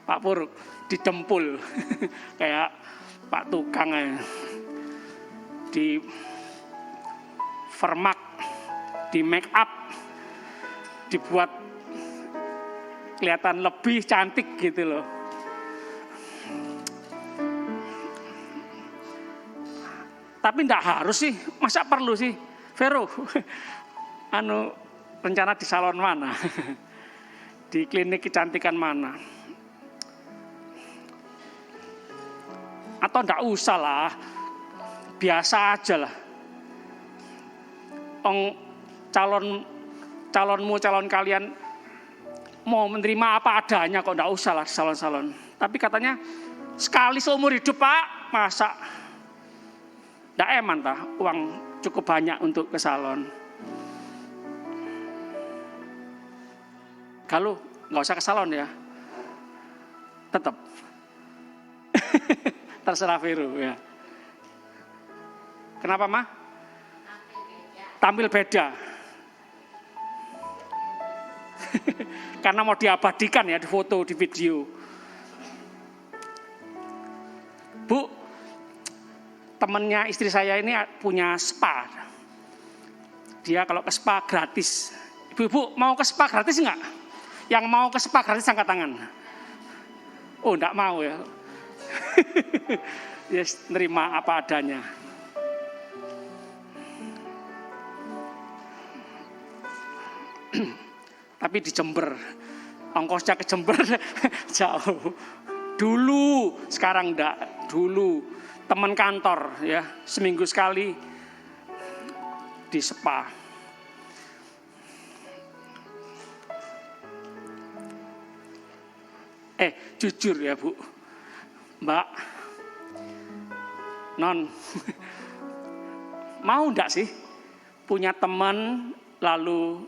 Pak Pur didempul kayak Pak Tukang ya. Di vermak, di make up, dibuat kelihatan lebih cantik gitu loh. Tapi enggak harus sih, masa perlu sih? Vero, rencana di salon mana? Di klinik kecantikan mana? Atau enggak usah lah, biasa aja lah. Calon kalian mau menerima apa adanya kok enggak usah lah salon-salon. Tapi katanya sekali seumur hidup Pak, masa enggak eman tah uang cukup banyak untuk ke salon. Kalau enggak usah ke salon ya. Tetap. Terserah Vero ya. Kenapa mah? Tampil beda. Karena mau diabadikan ya, di foto, di video. Bu, temennya istri saya ini punya spa. Dia kalau ke spa gratis. Ibu, mau ke spa gratis enggak? Yang mau ke spa gratis angkat tangan. Oh, enggak mau ya. Yes, nerima apa adanya. Tapi di Jember, ongkosnya ke Jember jauh. Dulu, sekarang enggak. Dulu teman kantor ya, seminggu sekali di spa. Jujur ya Bu, Mbak, Non, mau enggak sih punya teman lalu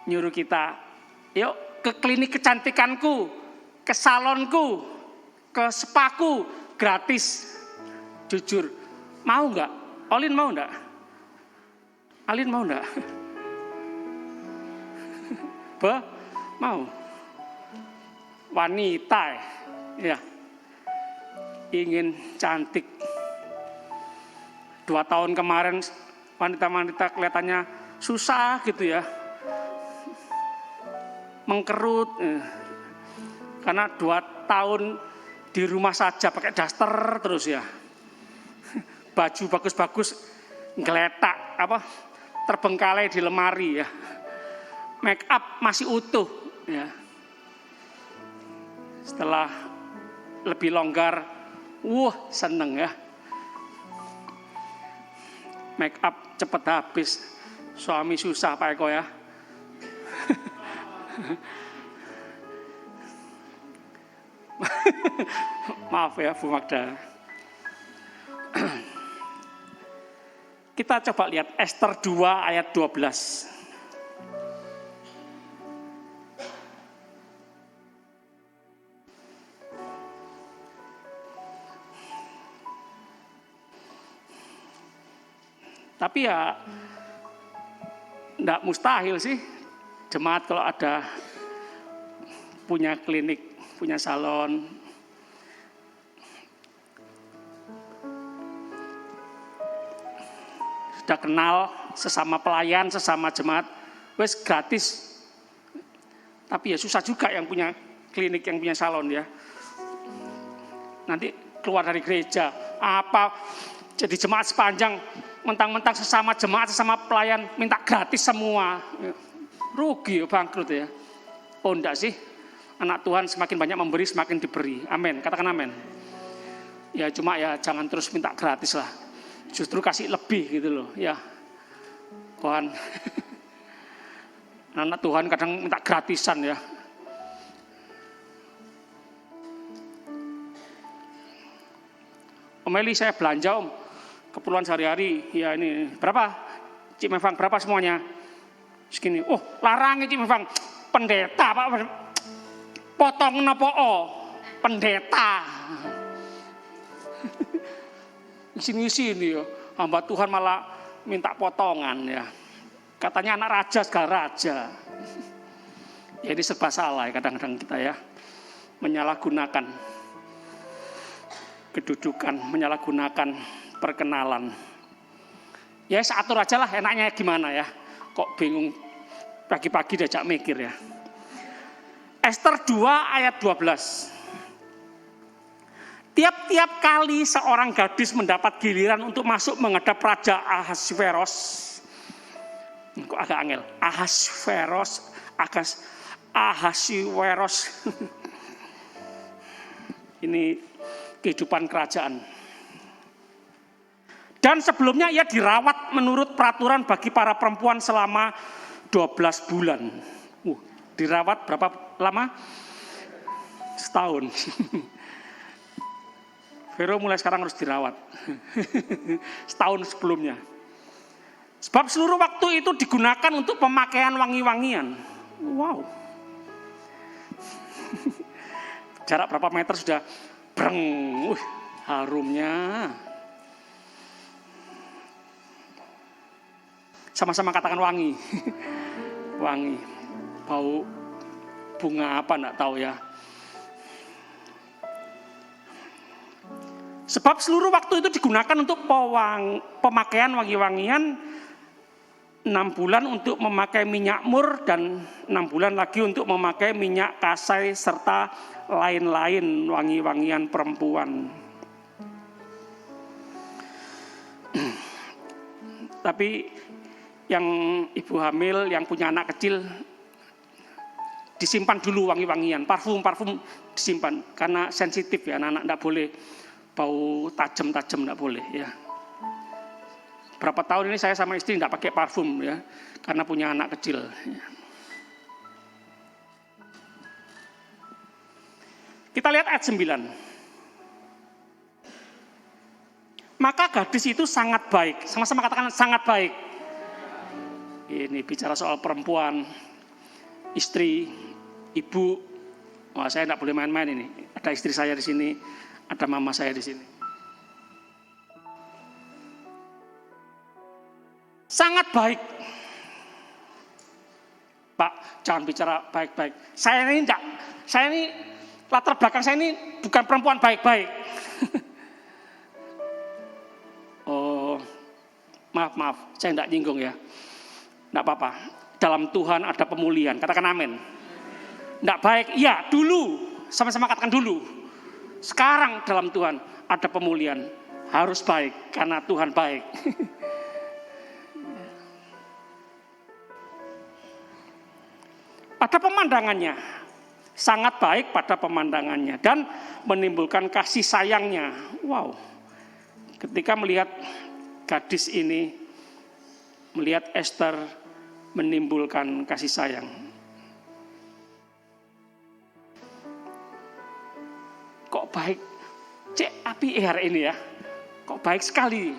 nyuruh kita, yuk ke klinik kecantikanku, ke salonku, ke spaku, gratis. Jujur, mau enggak? Olin mau enggak? Alin mau enggak? Mau? Wanita ya, ingin cantik. 2 tahun kemarin wanita-wanita kelihatannya susah gitu ya, mengkerut karena 2 tahun di rumah saja pakai daster terus ya, baju bagus-bagus geletak terbengkalai di lemari ya, make up masih utuh ya. Setelah lebih longgar, seneng ya, make up cepet habis, suami susah Pak Eko ya. Maaf ya Bu Magda. Kita coba lihat Ester 2 ayat 12. Tapi ya enggak mustahil sih jemaat kalau ada punya klinik, punya salon. Sudah kenal sesama pelayan, sesama jemaat, wes gratis. Tapi ya susah juga yang punya klinik, yang punya salon ya. Nanti keluar dari gereja, jadi jemaat sepanjang, mentang-mentang sesama jemaat, sesama pelayan minta gratis semua. Rugi, bangkrut ya. Oh enggak sih, anak Tuhan semakin banyak memberi, semakin diberi. Amin, katakan amin. Ya cuma ya jangan terus minta gratis lah. Justru kasih lebih gitu loh ya. Tuhan. Anak Tuhan kadang minta gratisan ya. Om Eli, saya belanja Om, keperluan sehari-hari. Ya ini berapa? Cik Mevang berapa semuanya? Segini. Oh larang Cik Mevang. Pendeta Pak. Potong nopo pendeta. Sini ya. Hamba Tuhan malah minta potongan ya. Katanya anak raja segala raja. Jadi serba salah ya kadang-kadang kita ya. menyalahgunakan kedudukan, menyalahgunakan perkenalan. Ya atur aja lah enaknya gimana ya. Kok bingung pagi-pagi diajak mikir ya. Ester 2 ayat 12. Tiap-tiap kali seorang gadis mendapat giliran untuk masuk menghadap Raja Ahasveros. Kok agak angel. Ahasveros. Ini kehidupan kerajaan. Dan sebelumnya ia dirawat menurut peraturan bagi para perempuan selama 12 bulan. Dirawat berapa lama? Setahun. Vero mulai sekarang harus dirawat. Setahun sebelumnya. Sebab seluruh waktu itu digunakan untuk pemakaian wangi-wangian. Wow. Jarak berapa meter sudah breng. Harumnya. Sama-sama katakan wangi. Wangi. Bau bunga apa enggak tahu ya. Sebab seluruh waktu itu digunakan untuk pemakaian wangi-wangian, 6 bulan untuk memakai minyak mur dan 6 bulan lagi untuk memakai minyak kasai serta lain-lain wangi-wangian perempuan. Tapi yang ibu hamil, yang punya anak kecil, disimpan dulu wangi-wangian, parfum disimpan karena sensitif ya, anak-anak enggak boleh bau tajam-tajam, enggak boleh ya. Berapa tahun ini saya sama istri enggak pakai parfum ya, karena punya anak kecil. Ya. Kita lihat ayat 9. Maka gadis itu sangat baik, sama-sama katakan sangat baik. Ini bicara soal perempuan, istri, ibu. Wah, saya enggak boleh main-main ini. Ada istri saya di sini. Ada mama saya di sini. Sangat baik. Pak, jangan bicara baik-baik. Saya ini latar belakang saya ini bukan perempuan baik-baik. Oh, maaf, saya enggak nyinggung ya. Enggak apa-apa. Dalam Tuhan ada pemulihan. Katakan amin. Enggak baik, iya dulu. Sama-sama katakan dulu. Sekarang dalam Tuhan ada pemulihan. Harus baik karena Tuhan baik. Pada pemandangannya, sangat baik pada pemandangannya dan menimbulkan kasih sayangnya. Wow. Ketika melihat gadis ini, melihat Ester menimbulkan kasih sayang. Kok baik, cek api hari ini ya, kok baik sekali.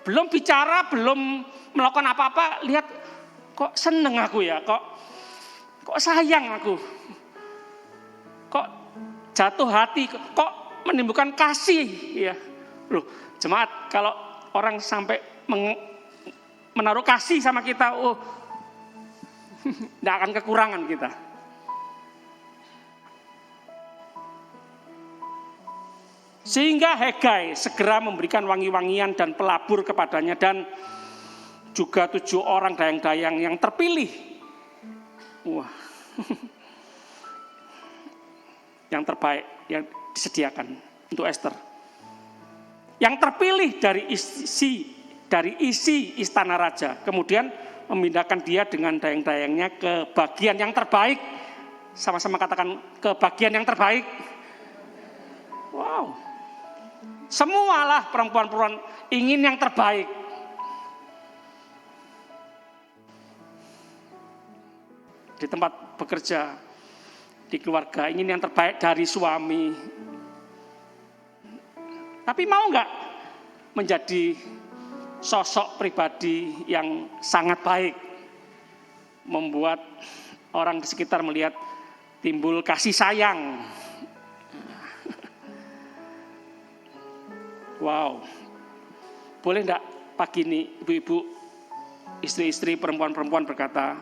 Belum bicara, belum melakukan apa-apa, lihat kok seneng aku ya, kok sayang aku, kok jatuh hati, kok menimbulkan kasih ya. Loh, jemaat, kalau orang sampai menaruh kasih sama kita, tidak akan kekurangan kita. Sehingga Hegai segera memberikan wangi-wangian dan pelabur kepadanya dan juga 7 orang dayang-dayang yang terpilih. Wah. Yang terbaik yang disediakan untuk Ester. Yang terpilih dari isi istana raja. Kemudian memindahkan dia dengan dayang-dayangnya ke bagian yang terbaik. Sama-sama katakan ke bagian yang terbaik. Wow. Semualah perempuan-perempuan ingin yang terbaik. Di tempat bekerja, di keluarga ingin yang terbaik dari suami. Tapi mau enggak menjadi sosok pribadi yang sangat baik, membuat orang di sekitar melihat timbul kasih sayang. Wow, boleh enggak pagi ini ibu-ibu, istri-istri, perempuan-perempuan berkata,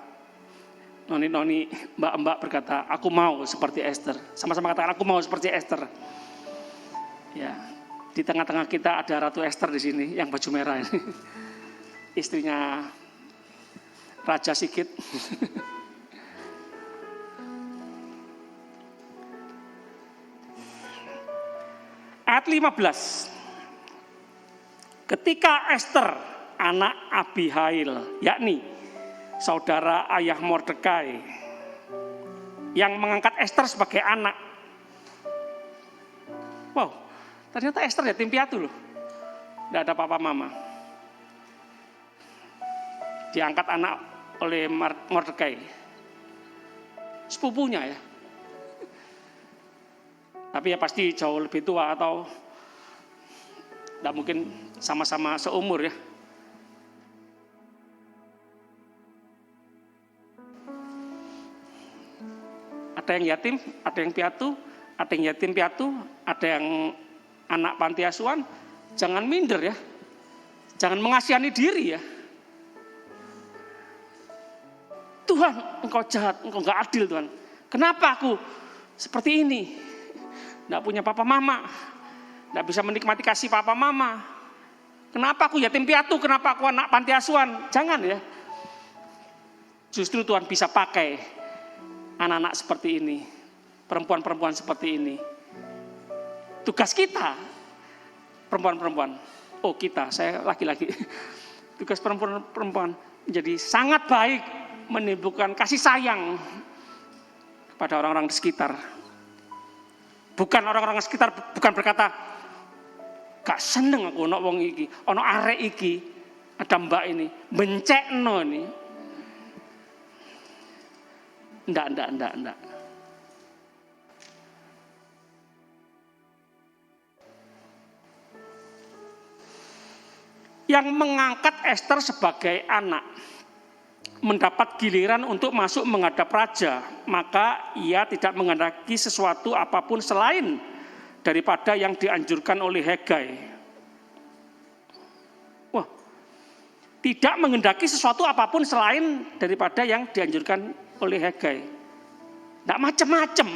noni-noni, mbak-mbak berkata, aku mau seperti Esther. Sama-sama katakan, aku mau seperti Esther. Ya, di tengah-tengah kita ada Ratu Esther di sini, yang baju merah ini. Istrinya Raja Sigit. Ayat 15. Ketika Esther, anak Abihail, yakni saudara ayah Mordekai, yang mengangkat Esther sebagai anak. Wow, ternyata Esther yatim piatu loh. Tidak ada papa mama. Diangkat anak oleh Mordekai. Sepupunya ya. Tapi ya pasti jauh lebih tua atau tidak mungkin sama-sama seumur ya. Ada yang yatim, ada yang piatu, ada yang yatim piatu, ada yang anak panti asuhan. Jangan minder ya. Jangan mengasihani diri ya. Tuhan, engkau jahat, engkau gak adil Tuhan. Kenapa aku seperti ini? Tidak punya papa mama, tidak bisa menikmati kasih papa mama. Kenapa aku yatim piatu? Kenapa aku anak panti asuhan? Jangan ya. Justru Tuhan bisa pakai anak-anak seperti ini, perempuan-perempuan seperti ini. Tugas kita, perempuan-perempuan. Oh kita, saya laki-laki. Tugas perempuan-perempuan menjadi sangat baik, menimbulkan kasih sayang kepada orang-orang di sekitar. Bukan orang-orang sekitar, bukan berkata, gak seneng aku ono wong iki, ono arek iki, ada mbak ini, bencekno ini. Ndak. Yang mengangkat Esther sebagai anak, mendapat giliran untuk masuk menghadap raja, maka ia tidak menghendaki sesuatu apapun selain daripada yang dianjurkan oleh Hegai. Wah, tidak menghendaki sesuatu apapun selain daripada yang dianjurkan oleh Hegai. Tidak macam-macam.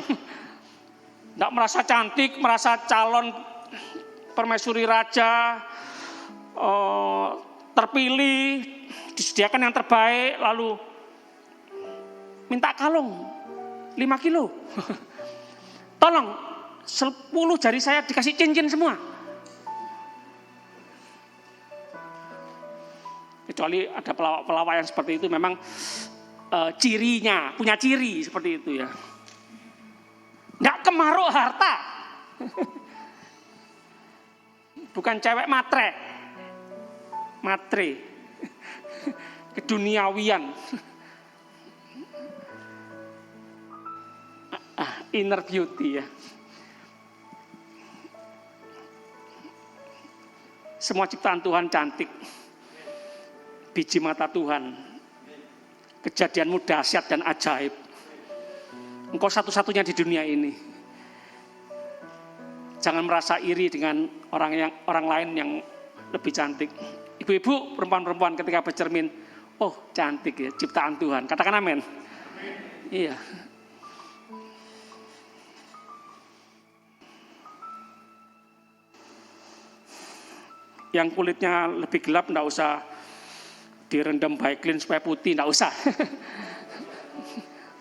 Tidak merasa cantik, merasa calon permaisuri raja, terpilih, disediakan yang terbaik, lalu minta kalung 5 kilo. Tolong 10 jari saya dikasih cincin semua. Kecuali ada pelawak-pelawak yang seperti itu memang cirinya, punya ciri seperti itu ya. Nggak kemaruk harta. Bukan cewek matre, keduniawian. Inner beauty ya. Semua ciptaan Tuhan cantik. Biji mata Tuhan. Kejadianmu dahsyat dan ajaib. Engkau satu-satunya di dunia ini. Jangan merasa iri dengan orang lain yang lebih cantik. Ibu-ibu, perempuan-perempuan ketika bercermin, oh cantik ya, ciptaan Tuhan. Katakan amin. Iya. Yang kulitnya lebih gelap enggak usah direndam Baiklin supaya putih, enggak usah.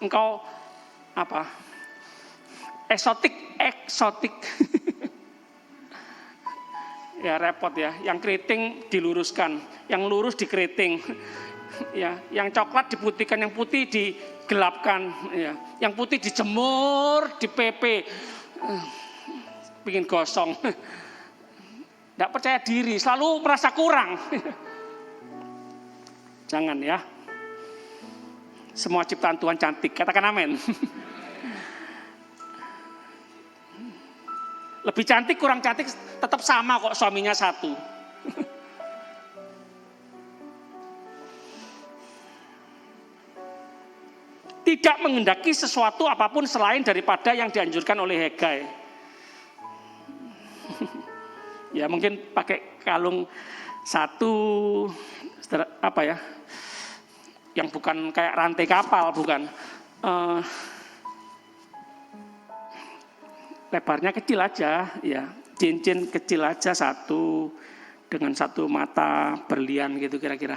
Engkau apa? Eksotik. Ya repot ya, yang keriting diluruskan, yang lurus dikeriting. Ya, yang coklat diputihkan, yang putih digelapkan, ya. Yang putih dijemur, dipepe. Bikin gosong. Enggak percaya diri, selalu merasa kurang. Jangan ya. Semua ciptaan Tuhan cantik, katakan amin. Lebih cantik, kurang cantik, tetap sama kok suaminya satu. Tidak menghendaki sesuatu apapun selain daripada yang dianjurkan oleh Hegai. Ya mungkin pakai kalung satu, apa ya, yang bukan kayak rantai kapal, bukan. Lebarnya kecil aja, ya, cincin kecil aja satu dengan satu mata berlian gitu kira-kira.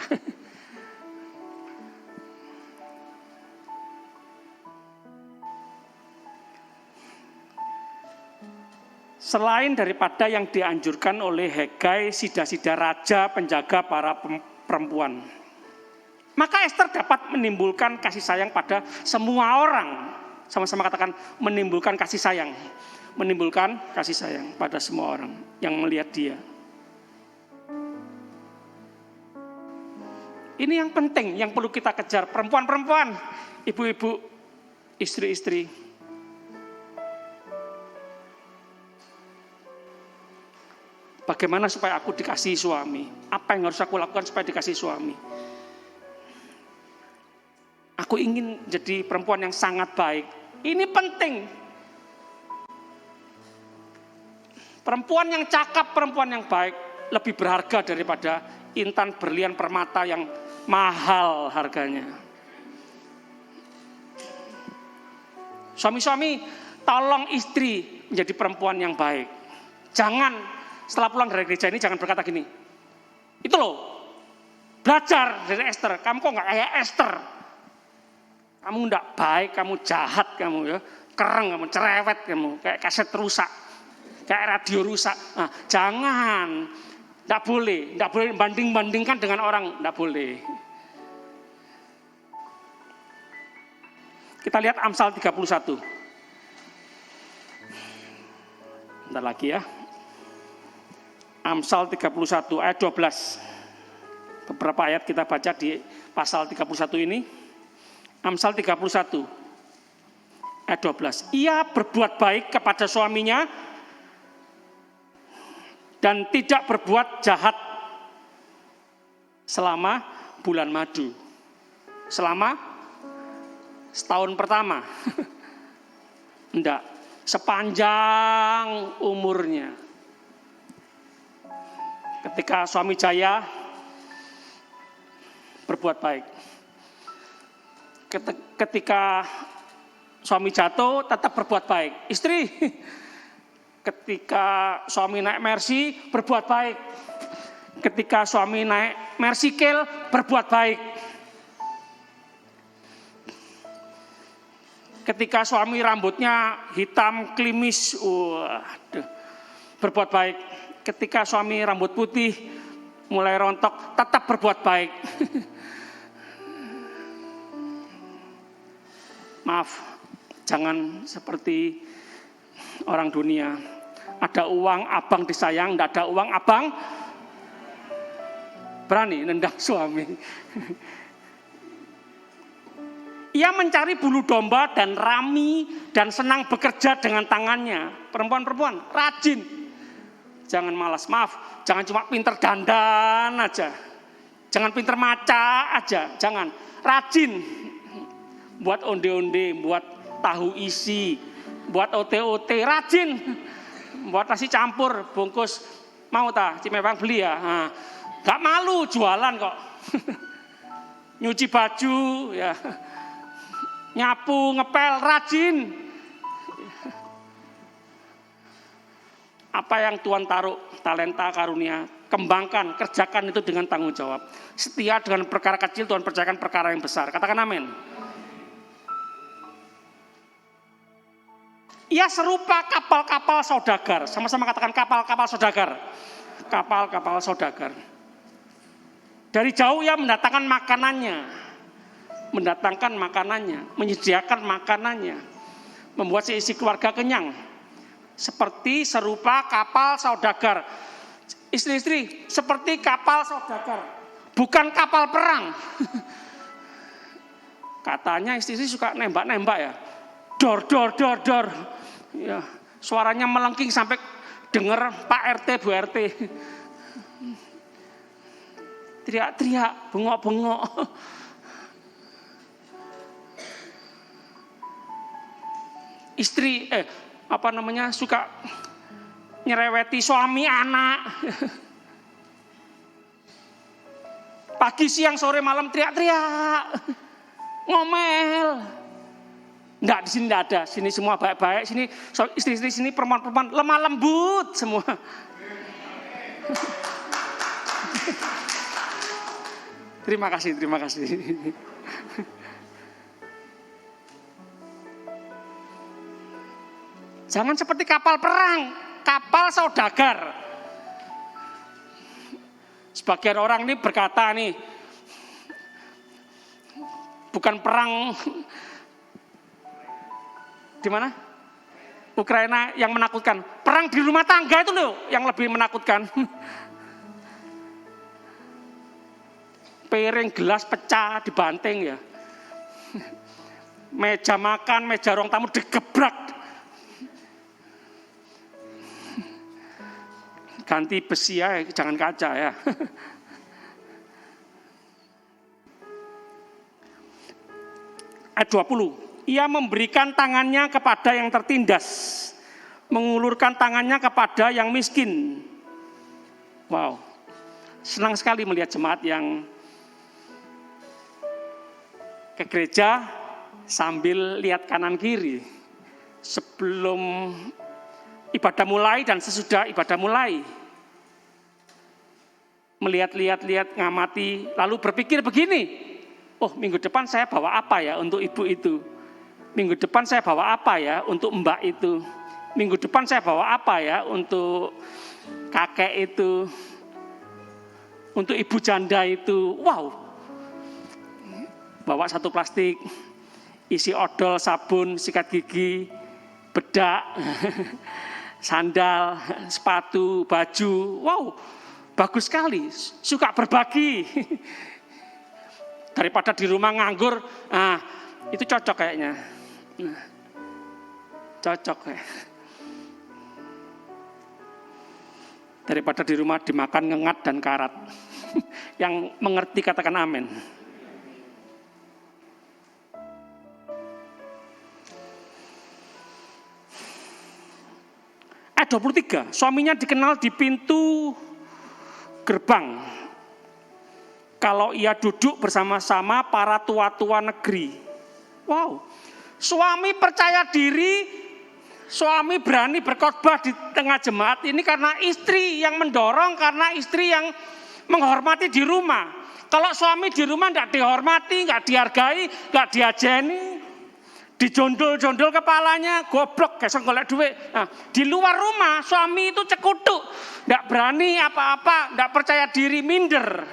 Selain daripada yang dianjurkan oleh Hegai, sida-sida raja penjaga para perempuan, maka Ester dapat menimbulkan kasih sayang pada semua orang. Sama-sama katakan menimbulkan kasih sayang. Menimbulkan kasih sayang pada semua orang yang melihat dia. Ini yang penting, yang perlu kita kejar. Perempuan-perempuan, ibu-ibu, istri-istri. Bagaimana supaya aku dikasih suami? Apa yang harus aku lakukan supaya dikasih suami? Aku ingin jadi perempuan yang sangat baik. Ini penting. Perempuan yang cakap, perempuan yang baik lebih berharga daripada intan berlian permata yang mahal harganya. Suami-suami, tolong istri menjadi perempuan yang baik. Jangan setelah pulang dari gereja ini jangan berkata gini, itu loh, belajar dari Ester, kamu kok gak kayak Ester. Kamu gak baik, kamu jahat, kamu ya, kereng, kamu cerewet, kamu kayak kaset rusak, kayak radio rusak. Nah, jangan, gak boleh banding-bandingkan dengan orang, gak boleh. Kita lihat Amsal 31. Bentar lagi ya. Amsal 31 ayat 12. Beberapa ayat kita baca di pasal 31 ini. Amsal 31 ayat 12. Ia berbuat baik kepada suaminya dan tidak berbuat jahat selama bulan madu. Selama setahun pertama. Enggak, sepanjang umurnya. Ketika suami jaya, berbuat baik. Ketika suami jatuh, tetap berbuat baik. Istri, ketika suami naik Mercy, berbuat baik. Ketika suami naik Mercy Kill, berbuat baik. Ketika suami rambutnya hitam, klimis, berbuat baik. Ketika suami rambut putih, mulai rontok, tetap berbuat baik. Maaf, jangan seperti orang dunia. Ada uang abang disayang, tidak ada uang abang berani nendang suami. Ia mencari bulu domba dan rami dan senang bekerja dengan tangannya. Perempuan-perempuan rajin, jangan malas. Maaf, jangan cuma pinter dandan aja, jangan pinter maca aja, jangan. Rajin. Buat onde-onde, buat tahu isi, buat ote-ote, rajin. Buat nasi campur, bungkus, mau tak? Cimepang beli ya? Nah, gak malu jualan kok. Nyuci baju, ya, nyapu, ngepel, rajin. Apa yang Tuhan taruh, talenta, karunia, kembangkan, kerjakan itu dengan tanggung jawab. Setia dengan perkara kecil, Tuhan percayakan perkara yang besar. Katakan amin. Ia serupa kapal-kapal saudagar. Sama-sama katakan kapal-kapal saudagar. Kapal-kapal saudagar. Dari jauh ia mendatangkan makanannya. Mendatangkan makanannya. Menyediakan makanannya. Membuat seisi keluarga kenyang. Seperti serupa kapal saudagar. Istri-istri, seperti kapal saudagar. Bukan kapal perang. Katanya istri-istri suka nembak-nembak ya. Dor, dor, dor, dor. Ya, suaranya melengking sampai dengar Pak RT, Bu RT. Teriak-teriak, bengok-bengok. Istri, suka nyereweti suami anak. Pagi, siang, sore, malam teriak-teriak. Ngomel. Enggak, di sini enggak ada. Sini semua baik-baik. Sini istri-istri sini perempuan-perempuan lemah lembut semua. Terima kasih. Jangan seperti kapal perang, kapal saudagar. Sebagian orang ini berkata nih, bukan perang di mana? Ukraina yang menakutkan. Perang di rumah tangga itu loh yang lebih menakutkan. Piring, gelas pecah, dibanting ya. Meja makan, meja ruang tamu digebrak. Ganti besi ya, jangan kaca ya. Ayat 20. Ia memberikan tangannya kepada yang tertindas, mengulurkan tangannya kepada yang miskin. Wow, senang sekali melihat jemaat yang ke gereja sambil lihat kanan kiri sebelum ibadah mulai dan sesudah ibadah mulai. Melihat-lihat, ngamati, lalu berpikir begini, oh minggu depan saya bawa apa ya untuk ibu itu, minggu depan saya bawa apa ya untuk mbak itu, minggu depan saya bawa apa ya untuk kakek itu, untuk ibu janda itu. Wow, bawa satu plastik, isi odol, sabun, sikat gigi, bedak, sandal, sepatu, baju. Wow, bagus sekali, suka berbagi. Daripada di rumah nganggur, itu cocok kayaknya. Cocok kayak. Daripada di rumah dimakan ngengat dan karat. Yang mengerti katakan amin. Ayat 23, suaminya dikenal di pintu gerbang. Kalau ia duduk bersama-sama para tua-tua negeri. Wow, suami percaya diri, suami berani berkhotbah di tengah jemaat ini karena istri yang mendorong, karena istri yang menghormati di rumah. Kalau suami di rumah tidak dihormati, tidak dihargai, tidak diajeni, dijondol-jondol kepalanya, goblok, gesek golek duit. Nah, di luar rumah suami itu cekutuk, tidak berani apa-apa, tidak percaya diri, minder,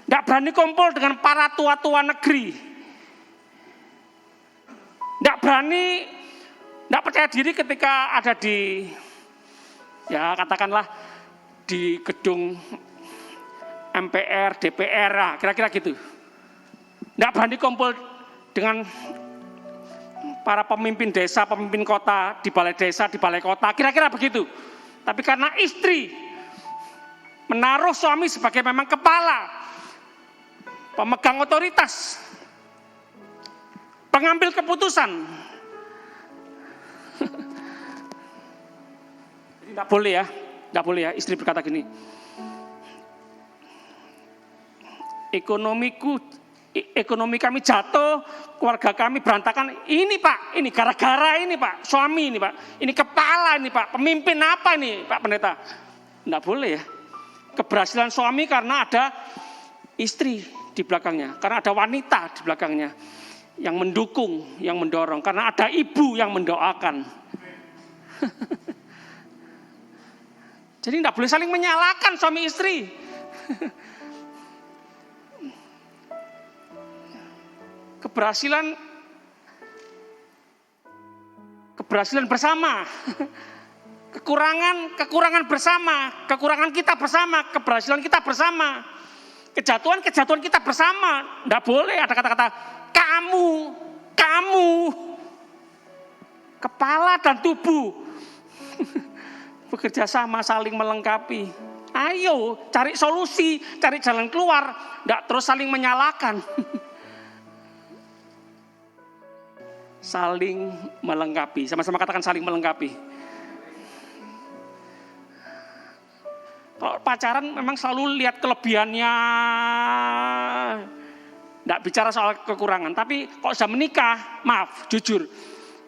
tidak berani kumpul dengan para tua-tua negeri, tidak berani, tidak percaya diri ketika ada di, ya katakanlah di gedung MPR, DPR, kira-kira gitu. Tidak berani kumpul dengan para pemimpin desa, pemimpin kota, di balai desa, di balai kota, kira-kira begitu. Tapi karena istri menaruh suami sebagai memang kepala, pemegang otoritas, pengambil keputusan, tidak boleh ya, istri berkata gini, ekonomi kami jatuh, keluarga kami berantakan. Ini Pak, ini gara-gara ini Pak, suami ini Pak, ini kepala ini Pak, pemimpin apa ini Pak Pendeta. Tidak boleh ya. Keberhasilan suami karena ada istri di belakangnya, karena ada wanita di belakangnya yang mendukung, yang mendorong, karena ada ibu yang mendoakan. Jadi tidak boleh saling menyalahkan suami istri. Keberhasilan bersama, kekurangan bersama, kekurangan kita bersama, keberhasilan kita bersama, kejatuhan kita bersama. Tidak boleh ada kata-kata kamu, kepala dan tubuh bekerja sama, saling melengkapi. Ayo cari solusi, cari jalan keluar, tidak terus saling menyalahkan. Saling melengkapi, sama-sama katakan saling melengkapi. Kalau pacaran memang selalu lihat kelebihannya Enggak bicara soal kekurangan, tapi kok sudah menikah, maaf, jujur,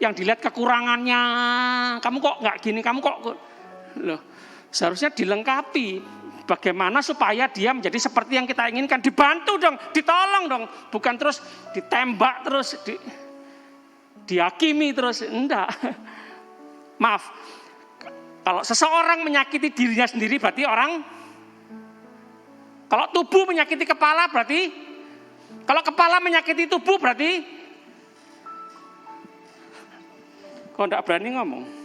yang dilihat kekurangannya, kamu kok enggak gini, kamu kok, loh, seharusnya dilengkapi. Bagaimana supaya dia menjadi seperti yang kita inginkan, dibantu dong, ditolong dong, bukan terus ditembak terus, dihakimi terus, enggak. Maaf, kalau seseorang menyakiti dirinya sendiri berarti orang, kalau tubuh menyakiti kepala berarti, kalau kepala menyakiti tubuh berarti, kok enggak berani ngomong?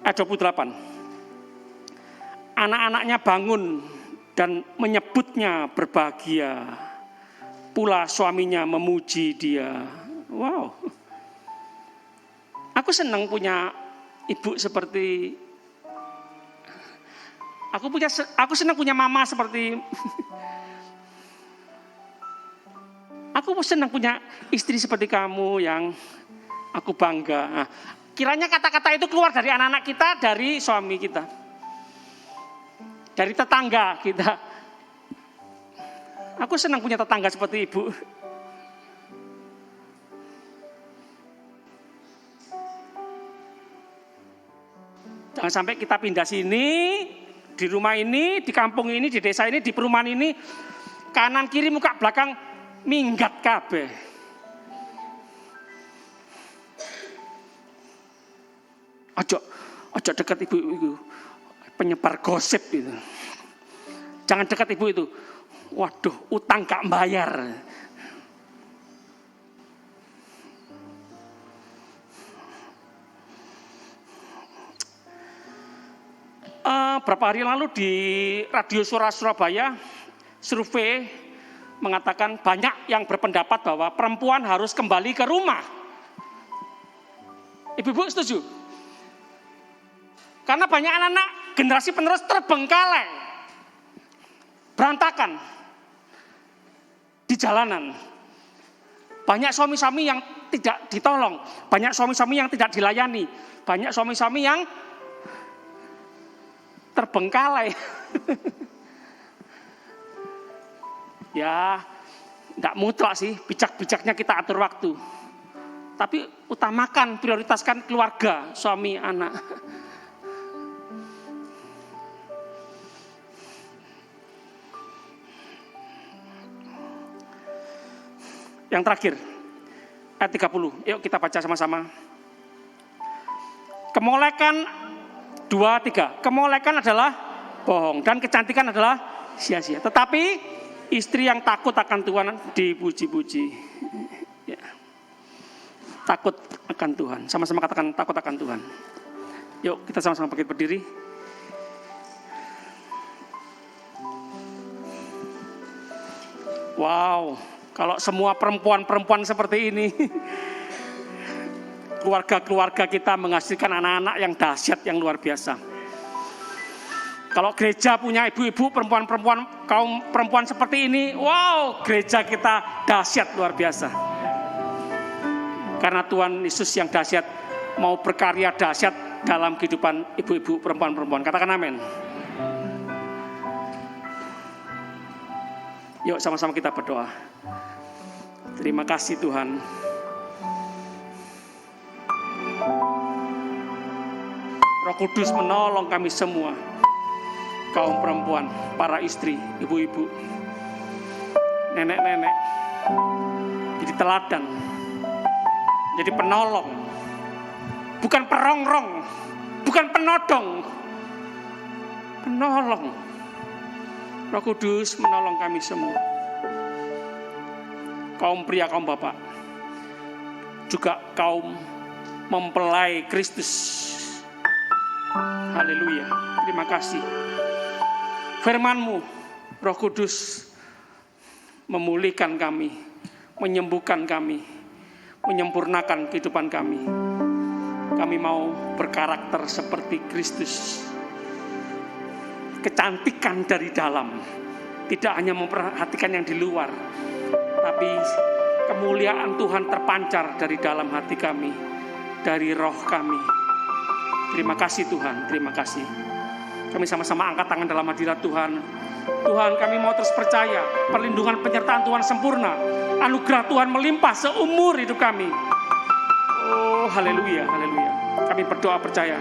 Ayat 28. Anak-anaknya bangun dan menyebutnya berbahagia. Pula suaminya memuji dia. Wow. Aku senang punya ibu seperti, aku senang punya mama seperti, aku senang punya istri seperti kamu yang aku bangga. Nah, kiranya kata-kata itu keluar dari anak-anak kita, dari suami kita, dari tetangga kita. Aku senang punya tetangga seperti ibu. Jangan sampai kita pindah sini, di rumah ini, di kampung ini, di desa ini, di perumahan ini, kanan kiri muka belakang minggat kabeh. Ojo dekat ibu itu, penyebar gosip itu. Jangan dekat ibu itu. Waduh, utang gak bayar. Berapa hari lalu di Radio Suara Surabaya, survei mengatakan banyak yang berpendapat bahwa perempuan harus kembali ke rumah. Ibu-ibu setuju? Karena banyak anak-anak generasi penerus terbengkalai, berantakan di jalanan. Banyak suami-suami yang tidak ditolong, banyak suami-suami yang tidak dilayani, banyak suami-suami yang terbengkalai. Ya, enggak mutlak sih, bijak-bijaknya kita atur waktu. Tapi utamakan, prioritaskan keluarga, suami, anak. Yang terakhir, ayat 30. Yuk kita baca sama-sama. Kemolekan 2-3. Kemolekan adalah bohong dan kecantikan adalah sia-sia. Tetapi istri yang takut akan Tuhan dipuji-puji. Ya. Takut akan Tuhan. Sama-sama katakan takut akan Tuhan. Yuk kita sama-sama bangkit berdiri. Wow. Kalau semua perempuan-perempuan seperti ini, keluarga-keluarga kita menghasilkan anak-anak yang dahsyat, yang luar biasa. Kalau gereja punya ibu-ibu, perempuan-perempuan, kaum perempuan seperti ini, wow, gereja kita dahsyat, luar biasa. Karena Tuhan Yesus yang dahsyat mau berkarya dahsyat dalam kehidupan ibu-ibu, perempuan-perempuan. Katakan amin. Yuk sama-sama kita berdoa. Terima kasih Tuhan. Roh Kudus menolong kami semua, kaum perempuan, para istri, ibu-ibu, nenek-nenek, jadi teladan, jadi penolong, bukan perongrong, bukan penodong, penolong. Roh Kudus menolong kami semua, kaum pria, kaum bapak, juga kaum mempelai Kristus. Haleluya, terima kasih. Firman-Mu, Roh Kudus, memulihkan kami, menyembuhkan kami, menyempurnakan kehidupan kami. Kami mau berkarakter seperti Kristus. Kecantikan dari dalam, tidak hanya memperhatikan yang di luar, tapi kemuliaan Tuhan terpancar dari dalam hati kami, dari roh kami. Terima kasih Tuhan, terima kasih. Kami sama-sama angkat tangan dalam hadirat Tuhan. Tuhan, kami mau terus percaya perlindungan penyertaan Tuhan sempurna. Anugerah Tuhan melimpah seumur hidup kami. Oh, haleluya, haleluya. Kami berdoa percaya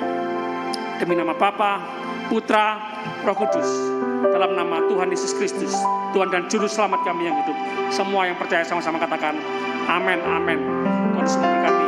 demi nama Bapa, Putra, Roh Kudus, dalam nama Tuhan Yesus Kristus, Tuhan dan Juru Selamat kami yang hidup. Semua yang percaya sama-sama katakan amin, amin. Tuhan Yesus memberkati.